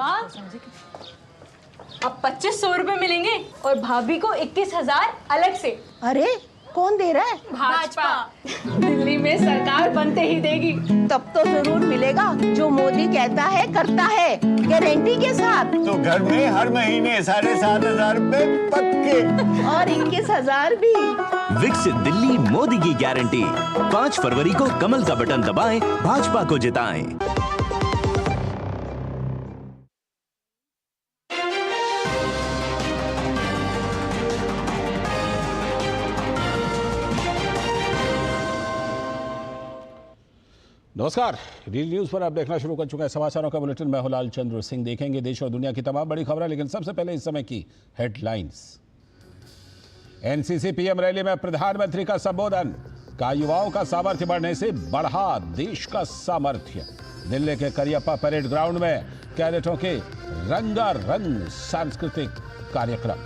वाह, अब 2500 रुपए मिलेंगे और भाभी को 21,000 अलग से। अरे कौन दे रहा है? भाजपा। दिल्ली में सरकार बनते ही देगी। तब तो जरूर मिलेगा। जो मोदी कहता है करता है, गारंटी के साथ। तो घर में हर महीने 7,500 रुपए पक्के और 21,000 भी। विकसित दिल्ली मोदी की गारंटी। 5 फरवरी को कमल का बटन दबाएं, भाजपा को जिताएं। नमस्कार, रील न्यूज पर आप देखना शुरू कर चुके हैं समाचारों का बुलेटिन। मैं हूं लाल चंद्र सिंह। देखेंगे देश और दुनिया की तमाम बड़ी खबरें, लेकिन सबसे पहले इस समय की हेडलाइंस। एनसीसी पीएम रैली में प्रधानमंत्री का संबोधन। का युवाओं का सामर्थ्य बढ़ने से बढ़ा देश का सामर्थ्य। दिल्ली के करियप्पा परेड ग्राउंड में कैडेटों के रंगारंग सांस्कृतिक कार्यक्रम।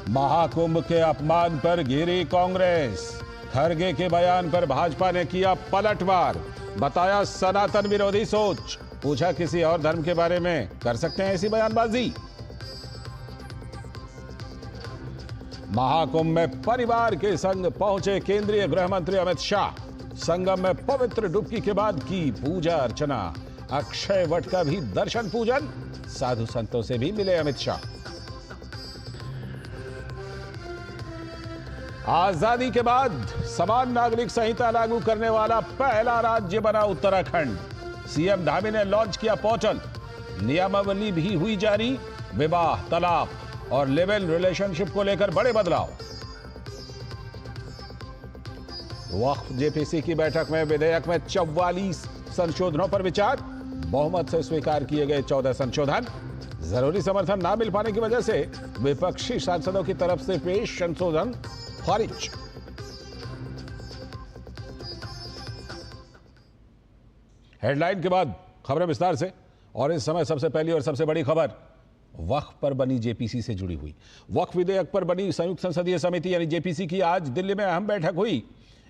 महाकुंभ के अपमान पर घिरी कांग्रेस। खरगे के बयान पर भाजपा ने किया पलटवार। बताया सनातन विरोधी सोच। पूछा किसी और धर्म के बारे में कर सकते हैं ऐसी बयानबाजी। महाकुंभ में परिवार के संग पहुंचे केंद्रीय गृह मंत्री अमित शाह। संगम में पवित्र डुबकी के बाद की पूजा अर्चना। अक्षय वट का भी दर्शन पूजन। साधु संतों से भी मिले अमित शाह। आजादी के बाद समान नागरिक संहिता लागू करने वाला पहला राज्य बना उत्तराखंड। सीएम धामी ने लॉन्च किया पोर्टल। नियमावली भी हुई जारी। विवाह, तलाक और लिव इन रिलेशनशिप को लेकर बड़े बदलाव। वक्फ जेपीसी की बैठक में विधेयक में 44 संशोधनों पर विचार। बहुमत से स्वीकार किए गए 14 संशोधन। जरूरी समर्थन न मिल पाने की वजह से विपक्षी सांसदों की तरफ से पेश संशोधन खारिज। हेडलाइन के बाद खबरें विस्तार से। और इस समय सबसे पहली और सबसे बड़ी खबर वक्फ पर बनी जेपीसी से जुड़ी हुई। वक्फ विधेयक पर बनी संयुक्त संसदीय समिति यानी जेपीसी की आज दिल्ली में अहम बैठक हुई।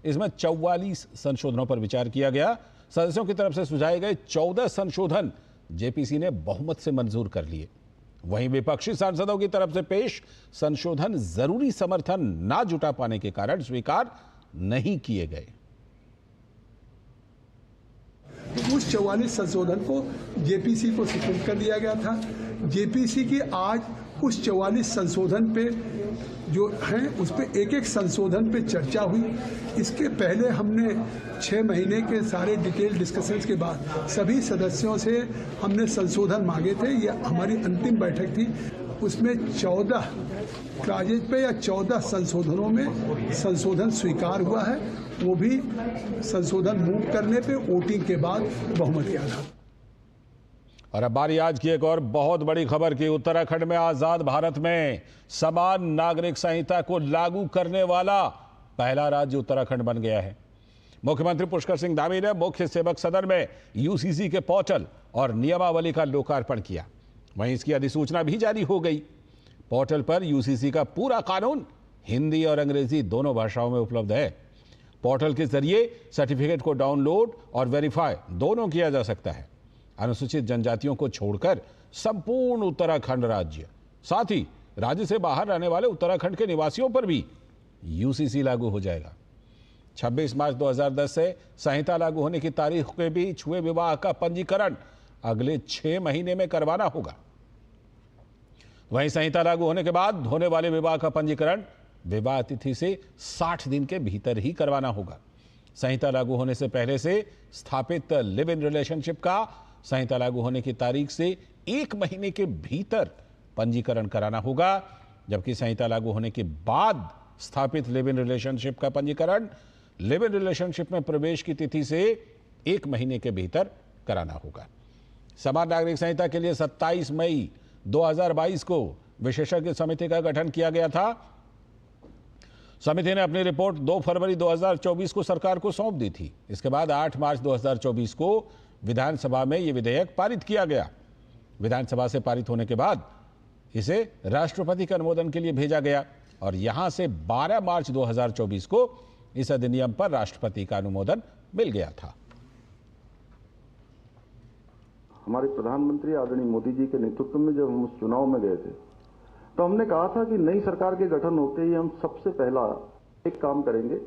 इसमें 44 संशोधनों पर विचार किया गया। सदस्यों की तरफ से सुझाए गए 14 संशोधन जेपीसी ने बहुमत से मंजूर कर लिए। वहीं विपक्षी सांसदों की तरफ से पेश संशोधन जरूरी समर्थन ना जुटा पाने के कारण स्वीकार नहीं किए गए। उस 44 संशोधन को जेपीसी को सुपुर्द कर दिया गया था। जेपीसी की आज उस 44 संशोधन पे जो हैं उस पे एक एक संशोधन पे चर्चा हुई। इसके पहले हमने 6 महीने के सारे डिटेल डिस्कशंस के बाद सभी सदस्यों से हमने संशोधन मांगे थे। ये हमारी अंतिम बैठक थी। उसमें 14 क्लाजेज पे या 14 संशोधनों में संशोधन स्वीकार हुआ है। वो भी संशोधन मूव करने पे वोटिंग के बाद बहुमत के आधार। और अब बारी आज की एक और बहुत बड़ी खबर की। उत्तराखंड में आजाद भारत में समान नागरिक संहिता को लागू करने वाला पहला राज्य उत्तराखंड बन गया है। मुख्यमंत्री पुष्कर सिंह धामी ने मुख्य सेवक सदन में यूसीसी के पोर्टल और नियमावली का लोकार्पण किया। वहीं इसकी अधिसूचना भी जारी हो गई। पोर्टल पर यूसीसी का पूरा कानून हिंदी और अंग्रेजी दोनों भाषाओं में उपलब्ध है। पोर्टल के जरिए सर्टिफिकेट को डाउनलोड और वेरीफाई दोनों किया जा सकता है। अनुसूचित जनजातियों को छोड़कर संपूर्ण उत्तराखंड राज्य, साथ ही राज्य से बाहर रहने वाले उत्तराखंड के निवासियों पर भी यूसीसी लागू हो जाएगा। 26 मार्च 2010 से संहिता लागू होने की तारीख के बीच हुए विवाह का पंजीकरण अगले 6 महीने में करवाना होगा। वहीं संहिता लागू होने के बाद होने वाले विवाह का पंजीकरण विवाह तिथि से 60 दिन के भीतर ही करवाना होगा। संहिता लागू होने से पहले से स्थापित लिव इन रिलेशनशिप का संहिता लागू होने की तारीख से 1 महीने के भीतर पंजीकरण कराना होगा, जबकि संहिता लागू होने के बाद स्थापित लिव इन रिलेशनशिप का पंजीकरण लिव इन रिलेशनशिप में प्रवेश की तिथि से 1 महीने के भीतर कराना होगा। समान नागरिक संहिता के लिए 27 मई 2022 को विशेषज्ञ समिति का गठन किया गया था। समिति ने अपनी रिपोर्ट 2 फरवरी 2024 को सरकार को सौंप दी थी। इसके बाद 8 मार्च 2024 को विधानसभा में यह विधेयक पारित किया गया। विधानसभा से पारित होने के बाद इसे राष्ट्रपति के अनुमोदन के लिए भेजा गया और यहां से 12 मार्च 2024 को इस अधिनियम पर राष्ट्रपति का अनुमोदन मिल गया था। हमारे प्रधानमंत्री आदरणीय मोदी जी के नेतृत्व में जब हम उस चुनाव में गए थे तो हमने कहा था कि नई सरकार के गठन होते ही हम सबसे पहला एक काम करेंगे,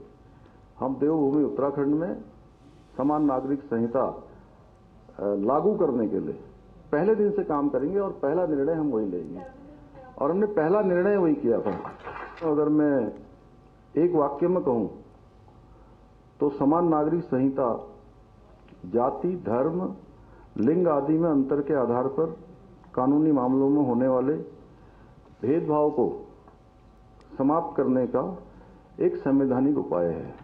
हम देवभूमि उत्तराखंड में समान नागरिक संहिता लागू करने के लिए पहले दिन से काम करेंगे और पहला निर्णय हम वही लेंगे। और हमने पहला निर्णय वही किया था। अगर मैं एक वाक्य में कहूं तो समान नागरिक संहिता जाति, धर्म, लिंग आदि में अंतर के आधार पर कानूनी मामलों में होने वाले भेदभाव को समाप्त करने का एक संवैधानिक उपाय है।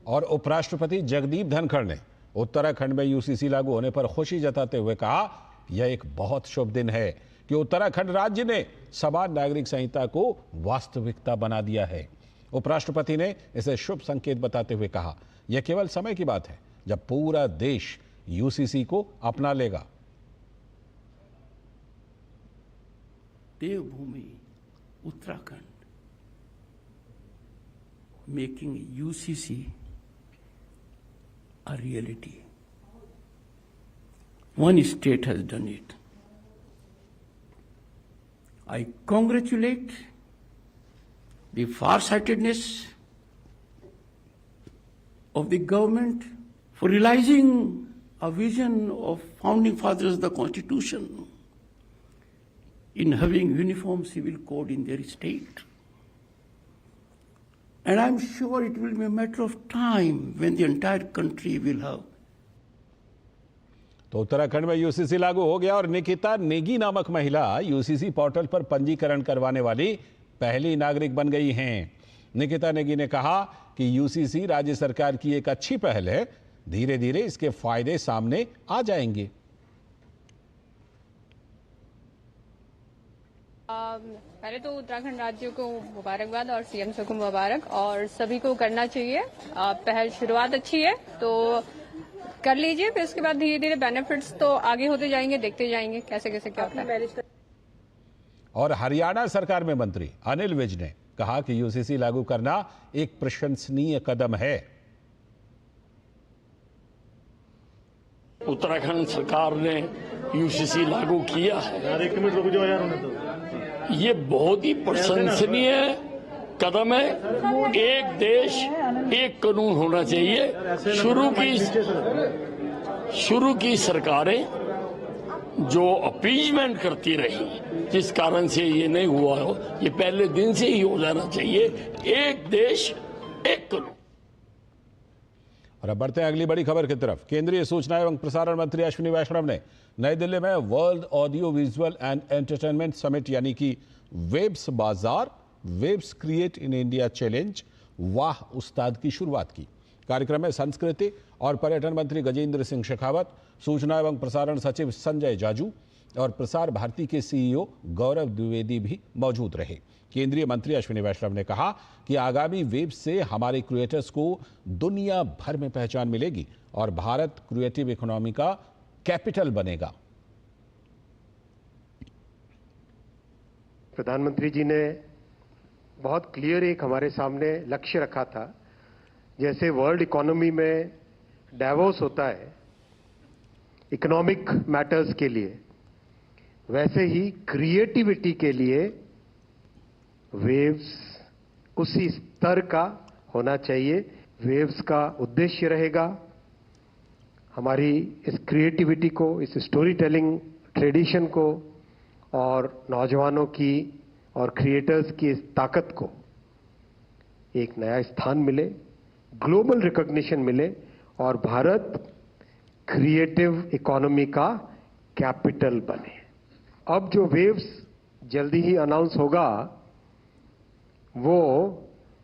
और उपराष्ट्रपति जगदीप धनखड़ ने उत्तराखंड में यूसीसी लागू होने पर खुशी जताते हुए कहा, यह एक बहुत शुभ दिन है कि उत्तराखंड राज्य ने समान नागरिक संहिता को वास्तविकता बना दिया है। उपराष्ट्रपति ने इसे शुभ संकेत बताते हुए कहा, यह केवल समय की बात है जब पूरा देश यूसीसी को अपना लेगा। देवभूमि Uttarakhand making UCC a reality. One state has done it. I congratulate the farsightedness of the government for realizing a vision of founding fathers of the Constitution in having uniform civil code in their state. And I'm sure it will be a matter of time when the entire country will have. तो उत्तराखंड में UCC लागू हो गया और निकिता नेगी नामक महिला UCC portal पर पंजीकरण करवाने वाली पहली नागरिक बन गई हैं। निकिता नेगी ने कहा कि यूसीसी राज्य सरकार की एक अच्छी पहल है, धीरे धीरे इसके फायदे सामने आ जाएंगे। पहले तो उत्तराखंड राज्य को मुबारकबाद और सीएम को मुबारक, और सभी को करना चाहिए। पहल शुरुआत अच्छी है तो कर लीजिए, फिर उसके बाद धीरे धीरे बेनिफिट्स तो आगे होते जाएंगे, देखते जाएंगे कैसे कैसे क्या होता है। और हरियाणा सरकार में मंत्री अनिल विज ने कहा कि यूसीसी लागू करना एक प्रशंसनीय कदम है। उत्तराखंड सरकार ने यूसीसी लागू किया है, ये बहुत ही प्रशंसनीय कदम है। एक देश एक कानून होना चाहिए। शुरू की सरकारें जो अपीजमेंट करती रही, जिस कारण से ये नहीं हुआ हो, ये पहले दिन से ही हो जाना चाहिए। एक देश एक कानून। और अब बढ़ते हैं अगली बड़ी खबर की तरफ। केंद्रीय सूचना एवं प्रसारण मंत्री अश्विनी वैष्णव ने नई दिल्ली में world audio visual and entertainment summit यानी कि waves Bazaar, waves create in India challenge Wah Ustad की शुरुआत की। कार्यक्रम में संस्कृति और पर्यटन मंत्री गजेंद्र सिंह शेखावत, सूचना एवं प्रसारण सचिव संजय जाजू और प्रसार भारती के सीईओ गौरव द्विवेदी भी मौजूद रहे। केंद्रीय मंत्री अश्विनी वैष्णव ने कहा कि आगामी वेब्स से हमारे क्रिएटर्स को दुनिया भर में पहचान मिलेगी और भारत क्रिएटिव इकोनॉमी का कैपिटल बनेगा। प्रधानमंत्री जी ने बहुत क्लियर एक हमारे सामने लक्ष्य रखा था। जैसे वर्ल्ड इकोनॉमी में डाइवोर्स होता है इकोनॉमिक मैटर्स के लिए, वैसे ही क्रिएटिविटी के लिए वेव्स उसी स्तर का होना चाहिए। वेव्स का उद्देश्य रहेगा हमारी इस क्रिएटिविटी को, इस स्टोरी टेलिंग ट्रेडिशन को और नौजवानों की और क्रिएटर्स की इस ताकत को एक नया स्थान मिले, ग्लोबल रिकॉग्निशन मिले और भारत क्रिएटिव इकोनॉमी का कैपिटल बने। अब जो वेव्स जल्दी ही अनाउंस होगा वो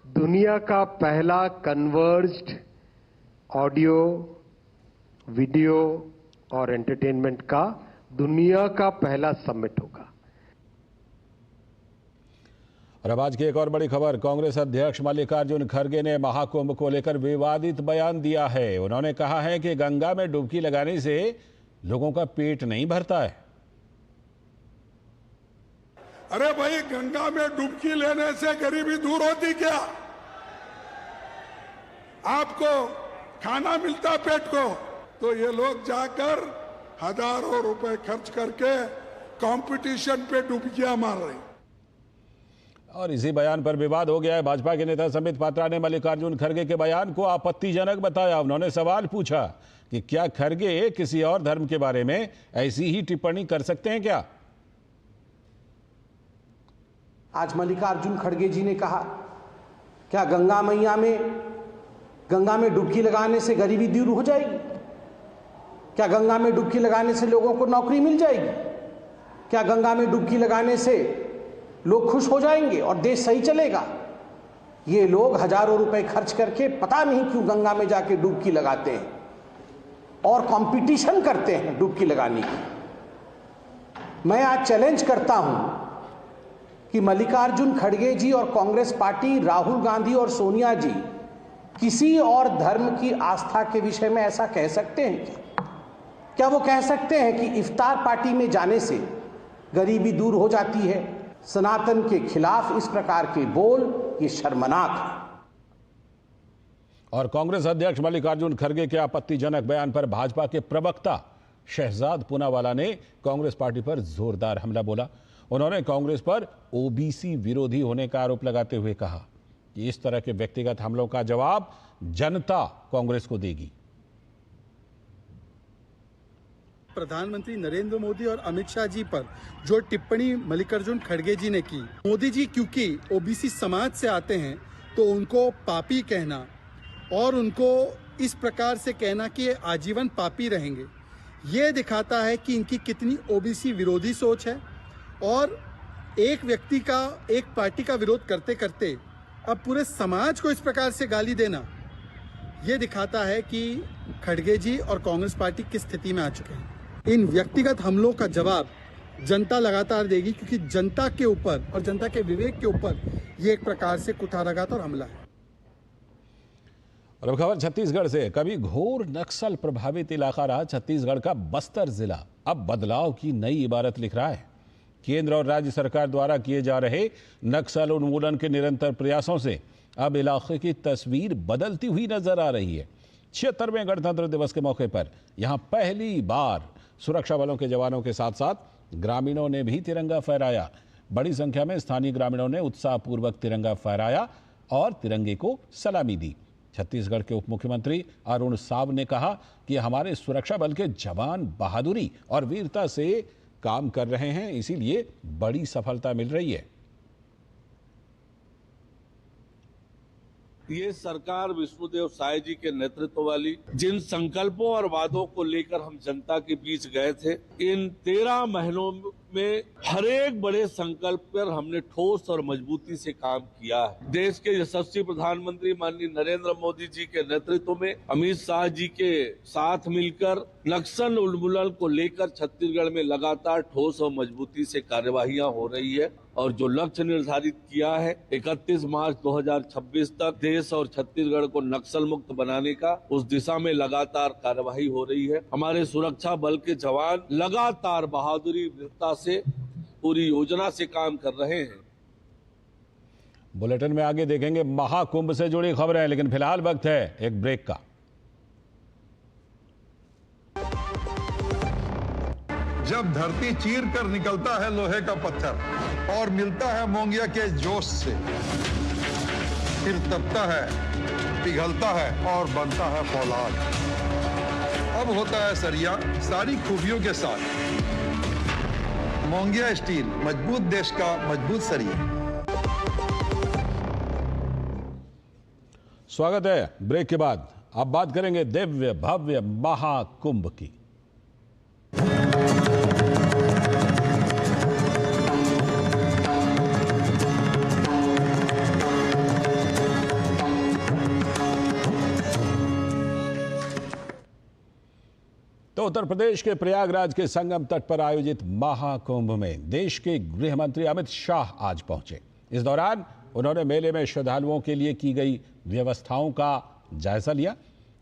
दुनिया का पहला कन्वर्ज्ड ऑडियो, वीडियो और एंटरटेनमेंट का दुनिया का पहला समिट होगा। और अब आज की एक और बड़ी खबर। कांग्रेस अध्यक्ष मल्लिकार्जुन खड़गे ने महाकुंभ को लेकर विवादित बयान दिया है। उन्होंने कहा है कि गंगा में डुबकी लगाने से लोगों का पेट नहीं भरता है। अरे भाई, गंगा में डुबकी लेने से गरीबी दूर होती क्या? आपको खाना मिलता पेट को, तो ये लोग जाकर हजारों रुपए खर्च करके कंपटीशन पे डुबकियां मार रहे हैं। और इसी बयान पर विवाद हो गया है। भाजपा के नेता संबित पात्रा ने मल्लिकार्जुन खड़गे के बयान को आपत्तिजनक बताया। उन्होंने सवाल पूछा कि क्या खड़गे किसी और धर्म के बारे में ऐसी ही टिप्पणी कर सकते हैं क्या? आज मल्लिकार्जुन खड़गे जी ने कहा, क्या गंगा में डुबकी लगाने से गरीबी दूर हो जाएगी? क्या गंगा में डुबकी लगाने से लोगों को नौकरी मिल जाएगी? क्या गंगा में डुबकी लगाने से लोग खुश हो जाएंगे और देश सही चलेगा? ये लोग हजारों रुपए खर्च करके पता नहीं क्यों गंगा में जाके डुबकी लगाते हैं और कंपटीशन करते हैं डुबकी लगाने की। मैं आज चैलेंज करता हूं कि मल्लिकार्जुन खड़गे जी और कांग्रेस पार्टी, राहुल गांधी और सोनिया जी किसी और धर्म की आस्था के विषय में ऐसा कह सकते हैं क्या? क्या वो कह सकते हैं कि इफ्तार पार्टी में जाने से गरीबी दूर हो जाती है? सनातन के खिलाफ इस प्रकार के बोल ये शर्मनाक है। और कांग्रेस अध्यक्ष मल्लिकार्जुन खड़गे के आपत्तिजनक बयान पर भाजपा के प्रवक्ता शहजाद पूनावाला ने कांग्रेस पार्टी पर जोरदार हमला बोला। उन्होंने कांग्रेस पर ओबीसी विरोधी होने का आरोप लगाते हुए कहा कि इस तरह के व्यक्तिगत हमलों का जवाब जनता कांग्रेस को देगी। प्रधानमंत्री नरेंद्र मोदी और अमित शाह जी पर जो टिप्पणी मल्लिकार्जुन खड़गे जी ने की, मोदी जी क्योंकि ओबीसी समाज से आते हैं तो उनको पापी कहना और उनको इस प्रकार से कहना कि ये आजीवन पापी रहेंगे, ये दिखाता है कि इनकी कितनी ओबीसी विरोधी सोच है। और एक व्यक्ति का, एक पार्टी का विरोध करते करते अब पूरे समाज को इस प्रकार से गाली देना, ये दिखाता है कि खड़गे जी और कांग्रेस पार्टी किस स्थिति में आ चुके हैं। इन व्यक्तिगत हमलों का जवाब जनता लगातार देगी, क्योंकि जनता के ऊपर और जनता के विवेक के ऊपर ये एक प्रकार से कुठाराघात और हमला है। और अब खबर छत्तीसगढ़ से। कभी घोर नक्सल प्रभावित इलाका रहा छत्तीसगढ़ का बस्तर जिला अब बदलाव की नई इबारत लिख रहा है। केंद्र और राज्य सरकार द्वारा किए जा रहे नक्सल उन्मूलन के निरंतर प्रयासों से अब इलाके की तस्वीर बदलती हुई नजर आ रही है। 76वें गणतंत्र दिवस के मौके पर यहां पहली बार सुरक्षा बलों के जवानों के साथ साथ ग्रामीणों ने भी तिरंगा फहराया। बड़ी संख्या में स्थानीय ग्रामीणों ने उत्साहपूर्वक तिरंगा फहराया और तिरंगे को सलामी दी। छत्तीसगढ़ के उप मुख्यमंत्री अरुण साव ने कहा कि हमारे सुरक्षा बल के जवान बहादुरी और वीरता से काम कर रहे हैं, इसीलिए बड़ी सफलता मिल रही है। ये सरकार विष्णुदेव साय जी के नेतृत्व वाली जिन संकल्पों और वादों को लेकर हम जनता के बीच गए थे, इन 13 महीनों में हर एक बड़े संकल्प पर हमने ठोस और मजबूती से काम किया है। देश के यशस्वी प्रधानमंत्री माननीय नरेंद्र मोदी जी के नेतृत्व में अमित शाह जी के साथ मिलकर नक्सल उन्मूलन को लेकर छत्तीसगढ़ में लगातार ठोस और मजबूती से कार्यवाहियां हो रही है और जो लक्ष्य निर्धारित किया है 31 मार्च 2026 तक देश और छत्तीसगढ़ को नक्सल मुक्त बनाने का, उस दिशा में लगातार कार्यवाही हो रही है। हमारे सुरक्षा बल के जवान लगातार बहादुरी वीरता से पूरी योजना से काम कर रहे हैं। बुलेटिन में आगे देखेंगे महाकुंभ से जुड़ी खबरें, लेकिन फिलहाल वक्त है एक ब्रेक का। जब धरती चीर कर निकलता है लोहे का पत्थर और मिलता है मोंगिया के जोश से, फिर तपता है, पिघलता है और बनता है फौलाद। अब होता है सरिया सारी खूबियों के साथ। मोंगिया स्टील, मजबूत देश का मजबूत सरिया। स्वागत है ब्रेक के बाद। अब बात करेंगे दिव्य भव्य महाकुंभ की। तो उत्तर प्रदेश के प्रयागराज के संगम तट पर आयोजित महाकुंभ में देश के गृह मंत्री अमित शाह आज पहुंचे। इस दौरान उन्होंने मेले में श्रद्धालुओं के लिए की गई व्यवस्थाओं का जायजा लिया।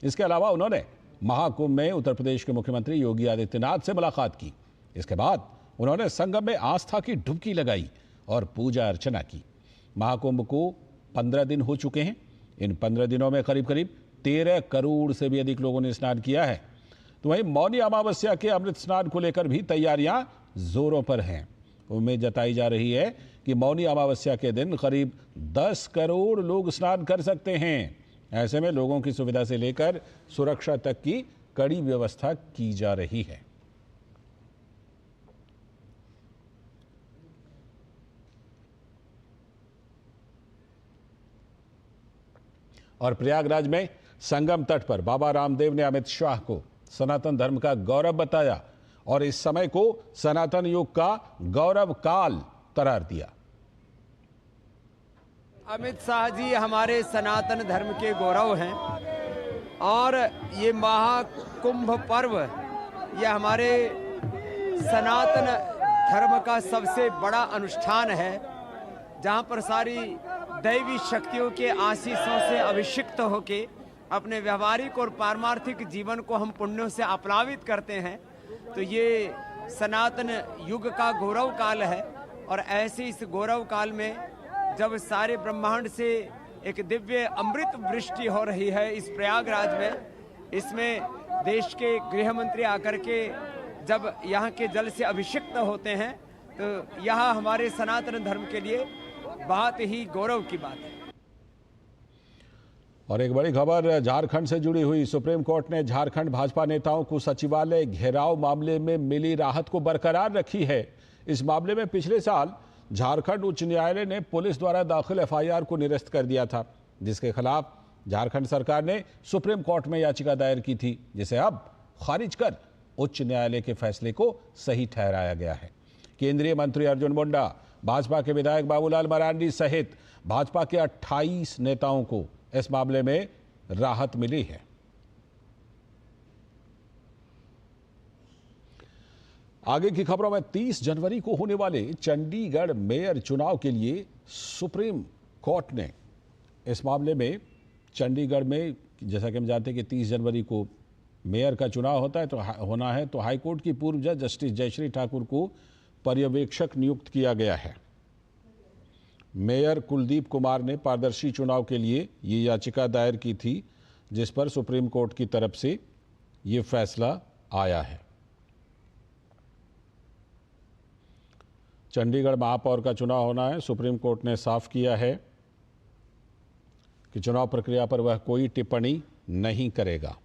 इसके अलावा उन्होंने महाकुंभ में उत्तर प्रदेश के मुख्यमंत्री योगी आदित्यनाथ से मुलाकात की। इसके बाद उन्होंने संगम में आस्था की डुबकी लगाई और पूजा अर्चना की। महाकुंभ को 15 दिन हो चुके हैं। इन 15 दिनों में करीब करीब 13 करोड़ से भी अधिक लोगों ने स्नान किया है। तो वहीं मौनी अमावस्या के अमृत स्नान को लेकर भी तैयारियां जोरों पर हैं। उम्मीद जताई जा रही है कि मौनी अमावस्या के दिन करीब 10 करोड़ लोग स्नान कर सकते हैं। ऐसे में लोगों की सुविधा से लेकर सुरक्षा तक की कड़ी व्यवस्था की जा रही है। और प्रयागराज में संगम तट पर बाबा रामदेव ने अमित शाह को सनातन धर्म का गौरव बताया और इस समय को सनातन युग का गौरव काल करार दिया। अमित शाह जी हमारे सनातन धर्म के गौरव हैं और ये महाकुंभ पर्व यह हमारे सनातन धर्म का सबसे बड़ा अनुष्ठान है, जहां पर सारी दैवी शक्तियों के आशीषों से अभिषिक्त होके अपने व्यवहारिक और पारमार्थिक जीवन को हम पुण्यों से अपलावित करते हैं। तो ये सनातन युग का गौरव काल है और ऐसे इस गौरव काल में जब सारे ब्रह्मांड से एक दिव्य अमृत वृष्टि हो रही है इस प्रयागराज में, इसमें देश के गृह मंत्री आकर के जब यहाँ के जल से अभिषिक्त होते हैं तो यह हमारे सनातन धर्म के लिए बहुत ही गौरव की बात है। और एक बड़ी खबर झारखंड से जुड़ी हुई। सुप्रीम कोर्ट ने झारखंड भाजपा नेताओं को सचिवालय घेराव मामले में मिली राहत को बरकरार रखी है। इस मामले में पिछले साल झारखंड उच्च न्यायालय ने पुलिस द्वारा दाखिल एफआईआर को निरस्त कर दिया था, जिसके खिलाफ झारखंड सरकार ने सुप्रीम कोर्ट में याचिका दायर की थी, जिसे अब खारिज कर उच्च न्यायालय के फैसले को सही ठहराया गया है। केंद्रीय मंत्री अर्जुन मुंडा, भाजपा के विधायक बाबूलाल मरांडी सहित भाजपा के 28 नेताओं को इस मामले में राहत मिली है। आगे की खबरों में 30 जनवरी को होने वाले चंडीगढ़ मेयर चुनाव के लिए सुप्रीम कोर्ट ने इस मामले में चंडीगढ़ में, जैसा कि हम जानते हैं कि 30 जनवरी को मेयर का चुनाव होना है तो हाईकोर्ट की पूर्व जज जस्टिस जयश्री ठाकुर को पर्यवेक्षक नियुक्त किया गया है। मेयर कुलदीप कुमार ने पारदर्शी चुनाव के लिए ये याचिका दायर की थी, जिस पर सुप्रीम कोर्ट की तरफ से ये फैसला आया है। चंडीगढ़ महापौर का चुनाव होना है। सुप्रीम कोर्ट ने साफ किया है कि चुनाव प्रक्रिया पर वह कोई टिप्पणी नहीं करेगा।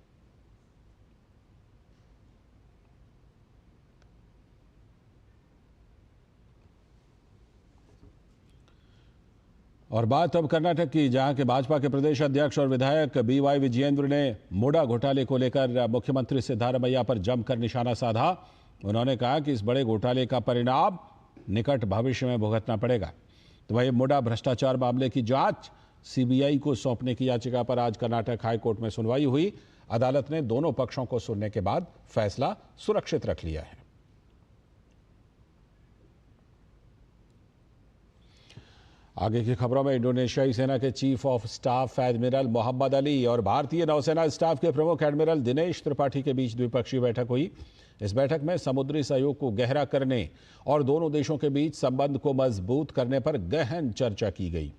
और बात अब कर्नाटक की, जहां के भाजपा के प्रदेश अध्यक्ष और विधायक बीवाई विजयेंद्र ने मुडा घोटाले को लेकर मुख्यमंत्री सिद्धारमैया पर जमकर निशाना साधा। उन्होंने कहा कि इस बड़े घोटाले का परिणाम निकट भविष्य में भुगतना पड़ेगा। तो वही मुडा भ्रष्टाचार मामले की जांच सीबीआई को सौंपने की याचिका पर आज कर्नाटक हाईकोर्ट में सुनवाई हुई। अदालत ने दोनों पक्षों को सुनने के बाद फैसला सुरक्षित रख लिया है। आगे की खबरों में इंडोनेशियाई सेना के chief of staff admiral Muhammad Ali और भारतीय नौसेना स्टाफ के प्रमुख एडमिरल दिनेश त्रिपाठी के बीच द्विपक्षीय बैठक हुई। इस बैठक में समुद्री सहयोग को गहरा करने और दोनों देशों के बीच संबंध को मजबूत करने पर गहन चर्चा की गई।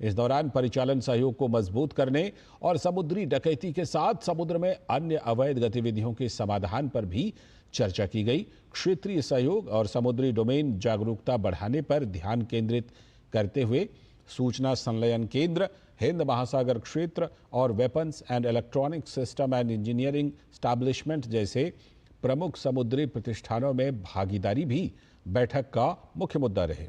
इस दौरान परिचालन सहयोग को मजबूत करने और समुद्री डकैती के साथ समुद्र में अन्य अवैध गतिविधियों के समाधान पर भी चर्चा की गई। क्षेत्रीय सहयोग और समुद्री डोमेन जागरूकता बढ़ाने पर ध्यान केंद्रित करते हुए सूचना संलयन केंद्र, हिंद महासागर क्षेत्र और weapons and electronic system and engineering establishment जैसे प्रमुख समुद्री प्रतिष्ठानों में भागीदारी भी बैठक का मुख्य मुद्दा रहे।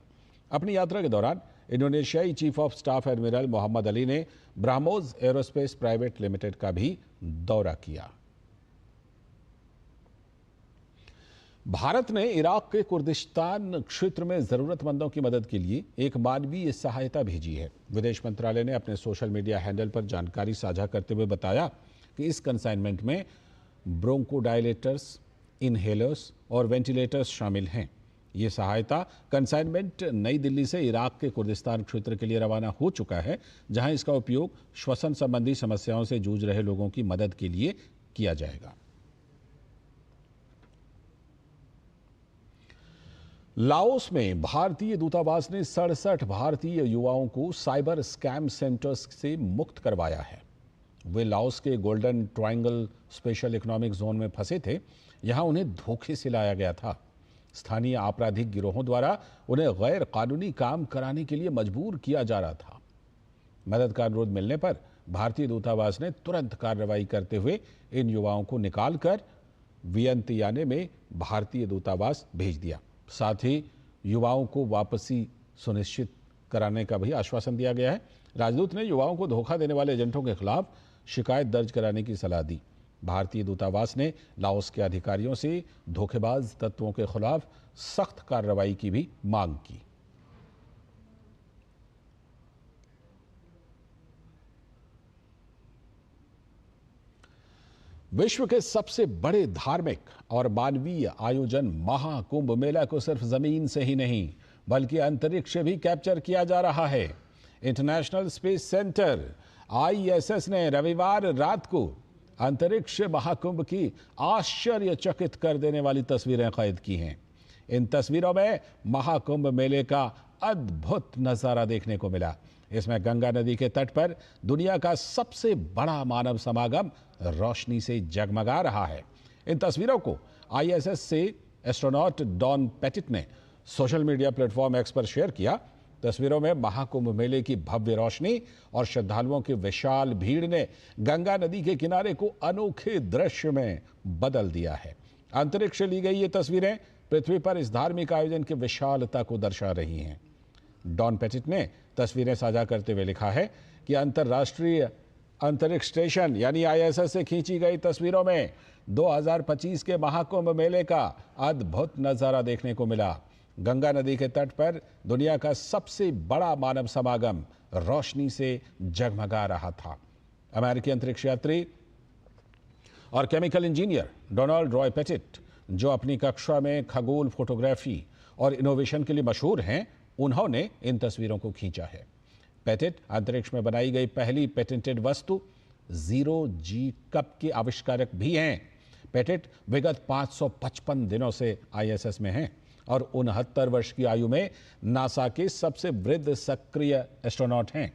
अपनी यात्रा के दौरान इंडोनेशियाई chief of staff admiral Muhammad Ali ने ब्राह्मोस एरोस्पेस प्राइवेट लिमिटेड का भी दौरा किया। भारत ने इराक के कुर्दिस्तान क्षेत्र में जरूरतमंदों की मदद के लिए एक मानवीय सहायता भेजी है। विदेश मंत्रालय ने अपने सोशल मीडिया हैंडल पर जानकारी साझा करते हुए बताया कि इस कंसाइनमेंट में ब्रोंकोडायलेटर्स, इनहेलर्स और वेंटिलेटर्स शामिल हैं। ये सहायता कंसाइनमेंट नई दिल्ली से इराक के कुर्दिस्तान क्षेत्र के लिए रवाना हो चुका है, जहां इसका उपयोग श्वसन संबंधी समस्याओं से जूझ रहे लोगों की मदद के लिए किया जाएगा। लाओस में भारतीय दूतावास ने 67 भारतीय युवाओं को साइबर स्कैम सेंटर्स से मुक्त करवाया है। वे लाओस के golden triangle special economic zone में फंसे थे। यहाँ उन्हें धोखे से लाया गया था। स्थानीय आपराधिक गिरोहों द्वारा उन्हें गैर कानूनी काम कराने के लिए मजबूर किया जा रहा था। मदद का अनुरोध मिलने पर भारतीय दूतावास ने तुरंत कार्रवाई करते हुए इन युवाओं को निकालकर वियंतियाने में भारतीय दूतावास भेज दिया। साथ ही युवाओं को वापसी सुनिश्चित कराने का भी आश्वासन दिया गया है। राजदूत ने युवाओं को धोखा देने वाले एजेंटों के खिलाफ शिकायत दर्ज कराने की सलाह दी। भारतीय दूतावास ने लाओस के अधिकारियों से धोखेबाज तत्वों के खिलाफ सख्त कार्रवाई की भी मांग की। विश्व के सबसे बड़े धार्मिक और मानवीय आयोजन महाकुंभ मेला को सिर्फ जमीन से ही नहीं बल्कि अंतरिक्ष से भी कैप्चर किया जा रहा है। इंटरनेशनल स्पेस सेंटर ISS ने रविवार रात को अंतरिक्ष महाकुंभ की आश्चर्यचकित कर देने वाली तस्वीरें कैद की हैं। इन तस्वीरों में महाकुंभ मेले का अद्भुत नजारा देखने को मिला। इसमें गंगा नदी के तट पर दुनिया का सबसे बड़ा मानव समागम रोशनी से जगमगा रहा है। इन तस्वीरों को ISS से एस्ट्रोनॉट डॉन पेटिट ने सोशल मीडिया प्लेटफॉर्म X पर शेयर किया। तस्वीरों में महाकुंभ मेले की भव्य रोशनी और श्रद्धालुओं की विशाल भीड़ ने गंगा नदी के किनारे को अनोखे दृश्य में बदल दिया है। अंतरिक्ष से ली गई ये तस्वीरें पृथ्वी पर इस धार्मिक आयोजन की विशालता को दर्शा रही हैं। डॉन पेटिट ने तस्वीरें साझा करते हुए लिखा है कि अंतर्राष्ट्रीय अंतरिक्ष स्टेशन यानी ISS से खींची गई तस्वीरों में 2025 के महाकुंभ मेले का अद्भुत नजारा देखने को मिला। गंगा नदी के तट पर दुनिया का सबसे बड़ा मानव समागम रोशनी से जगमगा रहा था। अमेरिकी अंतरिक्ष यात्री और chemical engineer Donald Roy petit, जो अपनी कक्षा में खगोल फोटोग्राफी और इनोवेशन के लिए मशहूर हैं, उन्होंने इन तस्वीरों को खींचा है। पेटिट अंतरिक्ष में बनाई गई पहली पेटेंटेड वस्तु ZeroG कप के आविष्कारक भी हैं। पेटिट विगत 555 दिनों से ISS में हैं और 69 वर्ष की आयु में नासा के सबसे वृद्ध सक्रिय एस्ट्रोनॉट हैं।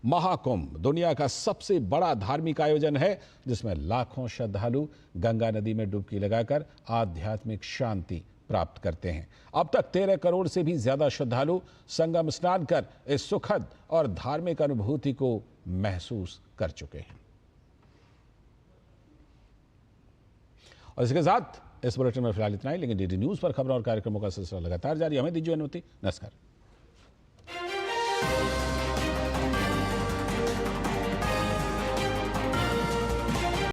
महाकुंभ दुनिया का सबसे बड़ा धार्मिक आयोजन है जिसमें लाखों श्रद्धालु गंगा नदी में डुबकी लगाकर आध्यात्मिक शांति प्राप्त करते हैं। अब तक 13 करोड़ से भी ज्यादा श्रद्धालु संगम स्नान कर इस सुखद और धार्मिक अनुभूति को महसूस कर चुके हैं। और इसके साथ इस बुलेटिन में फिलहाल इतना ही, लेकिन DD न्यूज पर खबरों और कार्यक्रमों का सिलसिला लगातार जारी। हमें दीजिए अनुमति। नमस्कार।